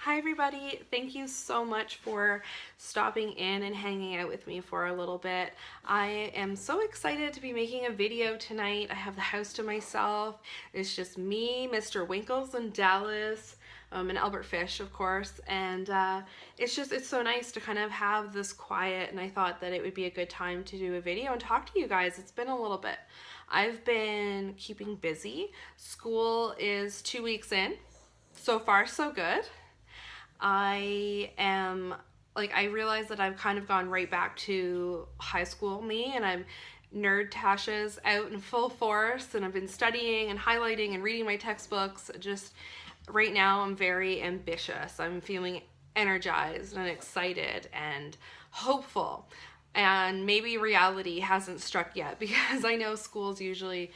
Hi everybody, thank you so much for stopping in and hanging out with me for a little bit. I am so excited to be making a video tonight. I have the house to myself. It's just me, Mr. Winkles and Dallas, and Albert Fish, of course, and it's so nice to kind of have this quiet, and I thought that it would be a good time to do a video and talk to you guys. It's been a little bit. I've been keeping busy. School is 2 weeks in. So far, so good. I realize that I've kind of gone right back to high school me, and I'm nerd Tasha's out in full force, and I've been studying and highlighting and reading my textbooks. Just right now I'm very ambitious. I'm feeling energized and excited and hopeful, and maybe reality hasn't struck yet because I know school's usually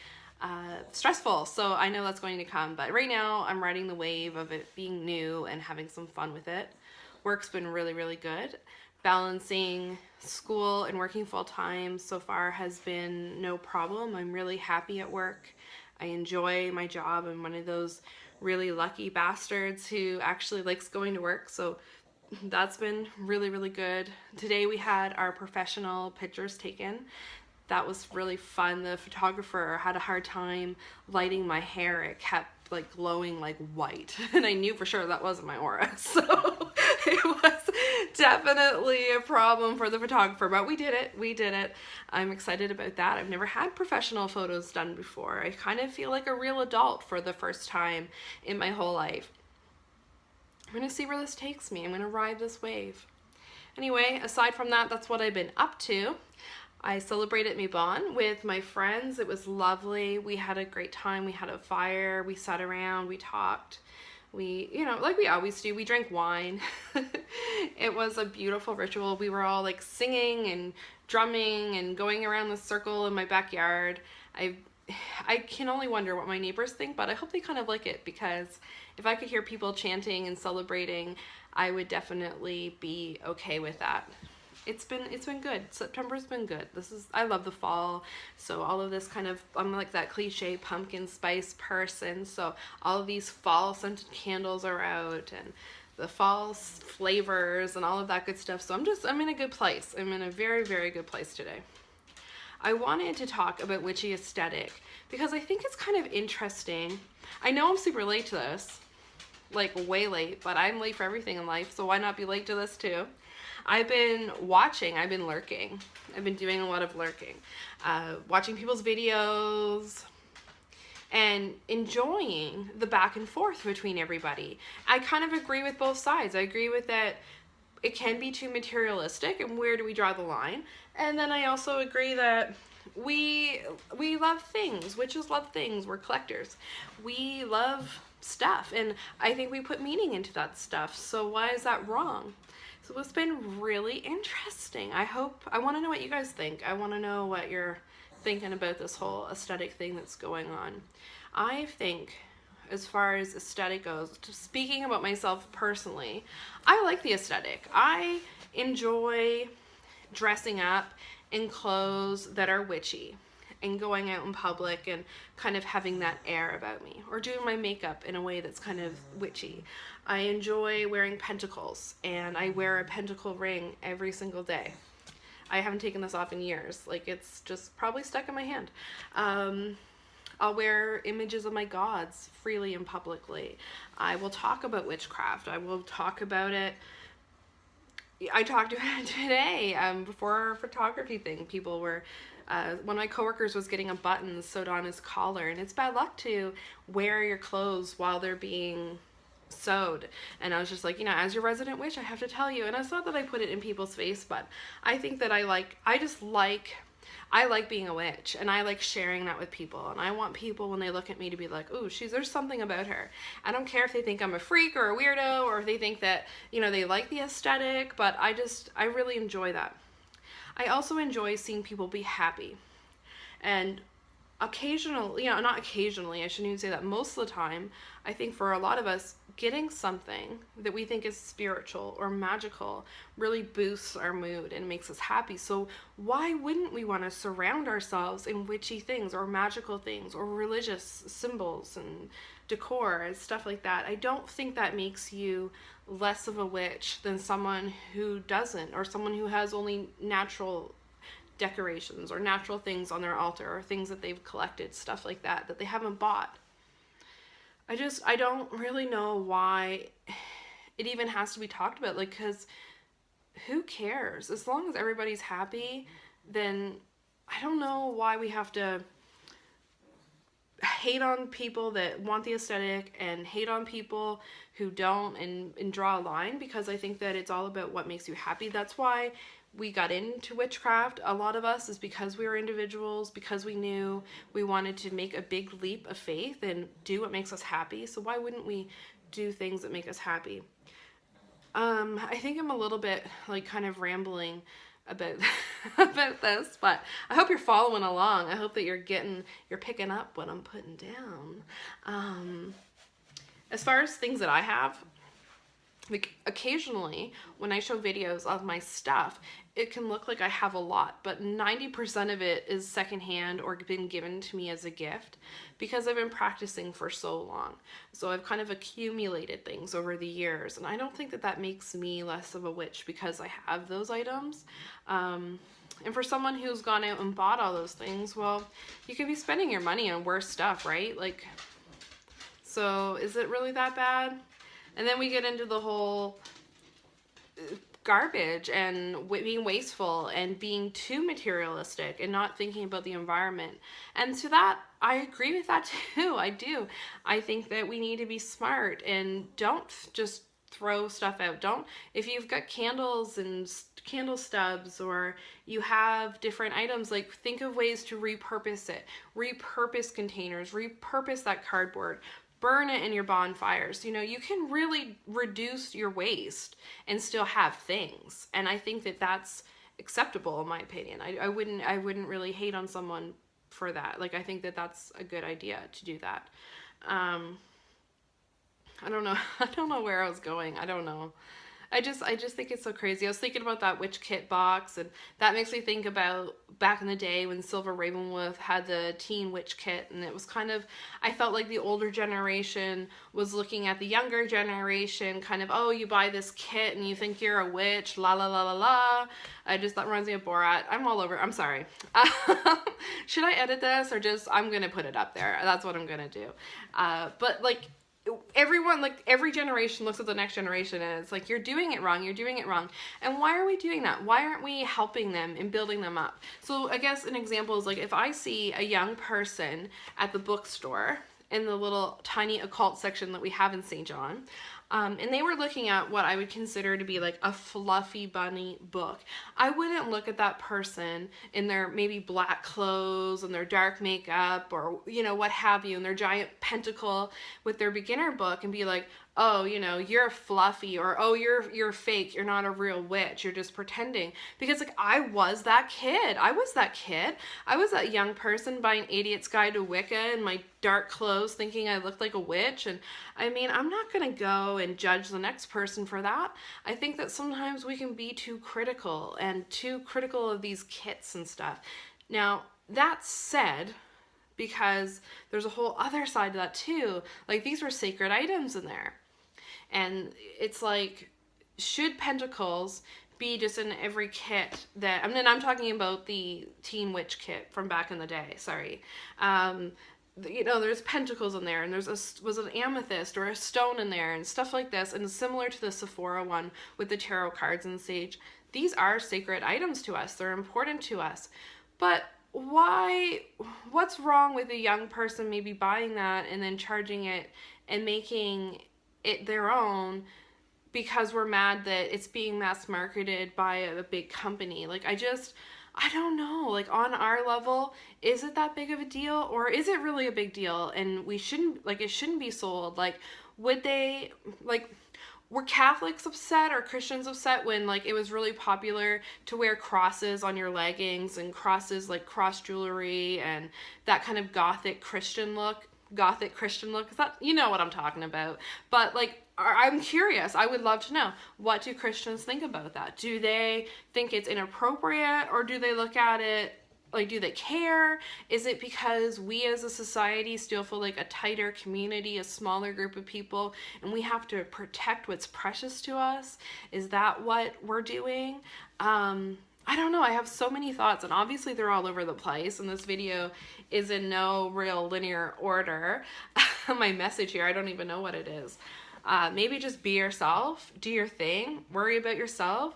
stressful, so I know that's going to come, but right now I'm riding the wave of it being new and having some fun with it. Work's been really good. Balancing school and working full-time so far has been no problem. I'm really happy at work. I enjoy my job. I'm one of those really lucky bastards who actually likes going to work, so that's been really good. Today we had our professional pictures taken. That was really fun. The photographer had a hard time lighting my hair. It kept like glowing like white, and I knew for sure that wasn't my aura, so it was definitely a problem for the photographer, but we did it. I'm excited about that. I've never had professional photos done before. I kind of feel like a real adult for the first time in my whole life. I'm gonna see where this takes me. I'm gonna ride this wave. Anyway, aside from that, that's what I've been up to. I celebrated my Bon with my friends. It was lovely. We had a great time. We had a fire. We sat around. We talked. We, like we always do, we drank wine. It was a beautiful ritual. We were all like singing and drumming and going around the circle in my backyard. I can only wonder what my neighbors think, but I hope they kind of like it, because if I could hear people chanting and celebrating, I would definitely be okay with that. It's been good. September's been good. I love the fall, so all of this kind of, I'm like that cliche pumpkin spice person, so all of these fall scented candles are out, and the fall flavors and all of that good stuff, so I'm in a good place. I'm in a very good place today. I wanted to talk about witchy aesthetic because I think it's kind of interesting. I know I'm super late to this, like way late, but I'm late for everything in life, so why not be late to this too? I've been lurking. I've been doing a lot of lurking, watching people's videos and enjoying the back and forth between everybody. I kind of agree with both sides. I agree with that it can be too materialistic, and where do we draw the line? And then I also agree that we love things. Witches love things. We're collectors. We love stuff, and I think we put meaning into that stuff. So why is that wrong? So it's been really interesting. I want to know what you guys think. I want to know what you're thinking about this whole aesthetic thing that's going on. I think, as far as aesthetic goes, speaking about myself personally, I like the aesthetic. I enjoy dressing up in clothes that are witchy and going out in public and kind of having that air about me, or doing my makeup in a way that's kind of witchy. I enjoy wearing pentacles, and I wear a pentacle ring every single day. I haven't taken this off in years. Like, it's just probably stuck in my hand. I'll wear images of my gods freely and publicly. I will talk about witchcraft. I will talk about it. I talked about it today before our photography thing. People were, one of my coworkers was getting a button sewed on his collar, and it's bad luck to wear your clothes while they're being sewed. And I was just like, as your resident witch, I have to tell you. And it's not that I put it in people's face, but I think that I like being a witch, and I like sharing that with people, and I want people, when they look at me, to be like, ooh, there's something about her. I don't care if they think I'm a freak or a weirdo, or if they think that, they like the aesthetic, but I really enjoy that. I also enjoy seeing people be happy. And occasionally, not occasionally, I shouldn't even say that, most of the time, I think for a lot of us, getting something that we think is spiritual or magical really boosts our mood and makes us happy. So why wouldn't we want to surround ourselves in witchy things or magical things or religious symbols and decor and stuff like that, I don't think that makes you less of a witch than someone who doesn't, or someone who has only natural decorations or natural things on their altar, or things that they've collected, stuff like that, that they haven't bought. I don't really know why it even has to be talked about, like, because who cares? As long as everybody's happy, then I don't know why we have to hate on people that want the aesthetic and hate on people who don't, and draw a line, because I think that it's all about what makes you happy. That's why we got into witchcraft, a lot of us, is because we were individuals, because we knew we wanted to make a big leap of faith and do what makes us happy. So why wouldn't we do things that make us happy? I think I'm a little bit like kind of rambling about about this, but I hope you're following along. I hope that you're picking up what I'm putting down. As far as things that I have, like occasionally when I show videos of my stuff, it can look like I have a lot, but 90% of it is secondhand or been given to me as a gift, because I've been practicing for so long. So I've kind of accumulated things over the years, and I don't think that that makes me less of a witch because I have those items. And for someone who's gone out and bought all those things, well, you could be spending your money on worse stuff, right? Like, so is it really that bad? And then we get into the whole garbage and being wasteful and being too materialistic and not thinking about the environment. And to that, I agree with that too. I do. I think that we need to be smart and don't just throw stuff out. If you've got candles and candle stubs, or you have different items, like, think of ways to repurpose it. Repurpose containers, repurpose that cardboard. Burn it in your bonfires. You know, you can really reduce your waste and still have things. And I think that that's acceptable, in my opinion. I wouldn't really hate on someone for that. Like, I think that that's a good idea to do that. I don't know. I don't know where I was going. I don't know. I just think it's so crazy. I was thinking about that witch kit box, and that makes me think about back in the day when Silver Ravenwolf had the teen witch kit, and it was kind of, I felt like the older generation was looking at the younger generation, kind of, oh, you buy this kit and you think you're a witch, la la la la la. That reminds me of Borat. I'm all over. I'm sorry. Should I edit this, or just, I'm gonna put it up there? That's what I'm gonna do. But like, everyone, like, every generation looks at the next generation and it's like, you're doing it wrong, and why are we doing that? Why aren't we helping them and building them up? So I guess an example is, like, if I see a young person at the bookstore in the little tiny occult section that we have in St. John, and they were looking at what I would consider to be like a fluffy bunny book, I wouldn't look at that person in their maybe black clothes and their dark makeup, or, you know, what have you, and their giant pentacle with their beginner book, and be like, oh, you know, you're fluffy, or, oh, you're fake, you're not a real witch, you're just pretending. Because, like, I was that kid. I was that young person buying Idiot's Guide to Wicca in my dark clothes, thinking I looked like a witch. And I mean, I'm not gonna go and judge the next person for that. I think that sometimes we can be too critical of these kits and stuff. Now, that said, because there's a whole other side to that too, like, these were sacred items in there. And it's like, should pentacles be just in every kit that, I mean, I'm talking about the teen witch kit from back in the day, sorry. You know, there's pentacles in there, and was an amethyst or a stone in there and stuff like this, and similar to the Sephora one with the tarot cards and sage. These are sacred items to us. They're important to us. But what's wrong with a young person maybe buying that and then charging it and making it their own because we're mad that it's being mass marketed by a big company? Like, I don't know, like, on our level, is it that big of a deal, or is it really a big deal and we shouldn't, like, it shouldn't be sold? Like, would they, like, were Catholics upset or Christians upset when, like, it was really popular to wear crosses on your leggings and crosses, like cross jewelry and that kind of gothic Christian look? Is that, you know what I'm talking about? But, like, I'm curious. I would love to know, what do Christians think about that? Do they think it's inappropriate, or do they look at it like, do they care? Is it because we as a society still feel like a tighter community, a smaller group of people, and we have to protect what's precious to us? Is that what we're doing? I don't know. I have so many thoughts, and obviously they're all over the place, and this video is in no real linear order. My message here, I don't even know what it is. Maybe just be yourself, do your thing, worry about yourself.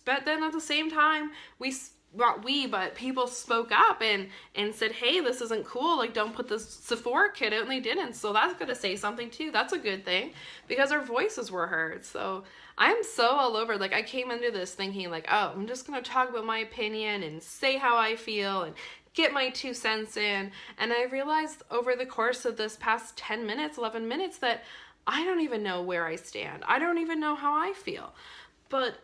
But then at the same time, but people spoke up and said, hey, this isn't cool. Like, don't put this Sephora kid out, and they didn't. So that's going to say something too. That's a good thing, because our voices were heard. So I'm so all over. Like, I came into this thinking like, oh, I'm just going to talk about my opinion and say how I feel and get my 2 cents in. And I realized over the course of this past 10 minutes, 11 minutes, that I don't even know where I stand. I don't even know how I feel. But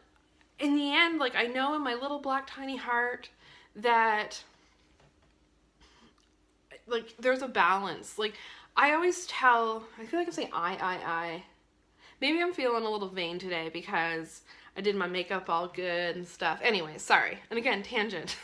in the end, like, I know in my little black tiny heart that, like, there's a balance. Like, I always tell, I feel like I'm saying I. Maybe I'm feeling a little vain today because I did my makeup all good and stuff. Anyway, sorry. And again, tangent.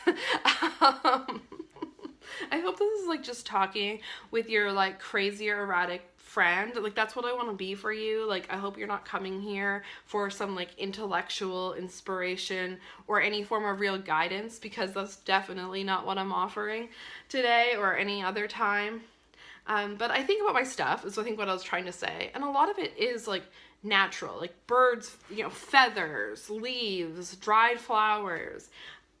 I hope this is like just talking with your like crazy or erratic friend. Like, that's what I want to be for you. Like, I hope you're not coming here for some like intellectual inspiration or any form of real guidance, because that's definitely not what I'm offering today or any other time. But I think about my stuff is I think what I was trying to say. And a lot of it is like natural, like birds, you know, feathers, leaves, dried flowers.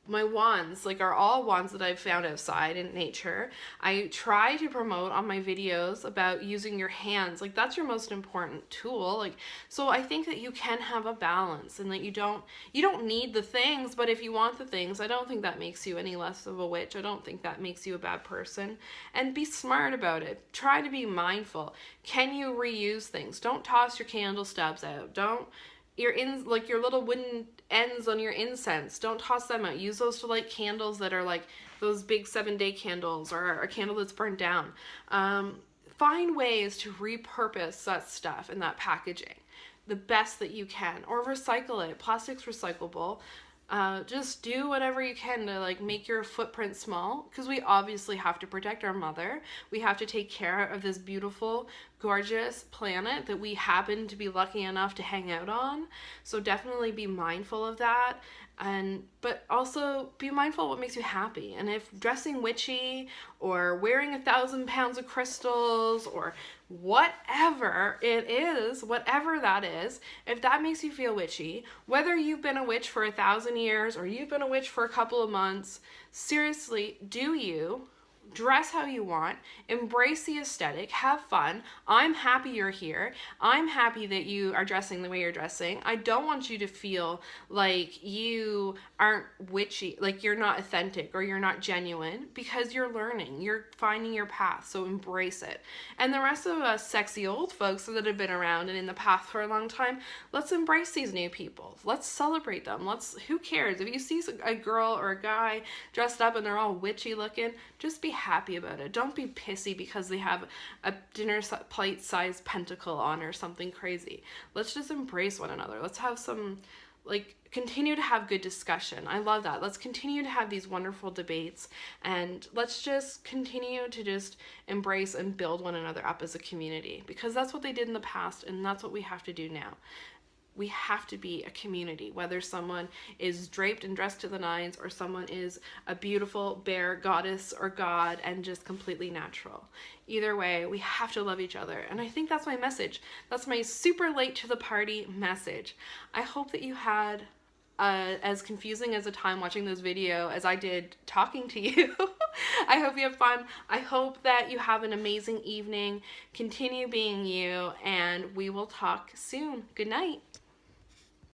My wands, like, are all wands that I've found outside in nature. I try to promote on my videos about using your hands. Like, that's your most important tool. Like, so I think that you can have a balance, and that you don't need the things, but if you want the things, I don't think that makes you any less of a witch. I don't think that makes you a bad person. And be smart about it. Try to be mindful. Can you reuse things? Don't toss your candle stubs out. Your little wooden ends on your incense, don't toss them out. Use those to light candles that are like those big 7-day candles, or a candle that's burned down. Find ways to repurpose that stuff and that packaging the best that you can, or recycle it. Plastic's recyclable. Just do whatever you can to like make your footprint small, because we obviously have to protect our mother. We have to take care of this beautiful, gorgeous planet that we happen to be lucky enough to hang out on. So definitely be mindful of that. But also be mindful of what makes you happy. And if dressing witchy or wearing 1,000 pounds of crystals or whatever it is, whatever that is, if that makes you feel witchy, whether you've been a witch for 1,000 years or you've been a witch for a couple of months, seriously, do you. Dress how you want, embrace the aesthetic, have fun. I'm happy you're here. I'm happy that you are dressing the way you're dressing. I don't want you to feel like you aren't witchy, like you're not authentic or you're not genuine, because you're learning, you're finding your path, so embrace it. And the rest of us sexy old folks that have been around and in the path for a long time, let's embrace these new people. Let's celebrate them. Who cares? If you see a girl or a guy dressed up and they're all witchy looking, just be happy about it. Don't be pissy because they have a dinner plate size pentacle on or something crazy. Let's just embrace one another. Let's have some, continue to have good discussion. I love that. Let's continue to have these wonderful debates, and let's just continue to just embrace and build one another up as a community, because that's what they did in the past, and that's what we have to do now. We have to be a community, whether someone is draped and dressed to the nines or someone is a beautiful bear goddess or god and just completely natural. Either way, we have to love each other. And I think that's my message. That's my super late to the party message. I hope that you had as confusing as a time watching this video as I did talking to you. I hope you have fun. I hope that you have an amazing evening. Continue being you, and we will talk soon. Good night.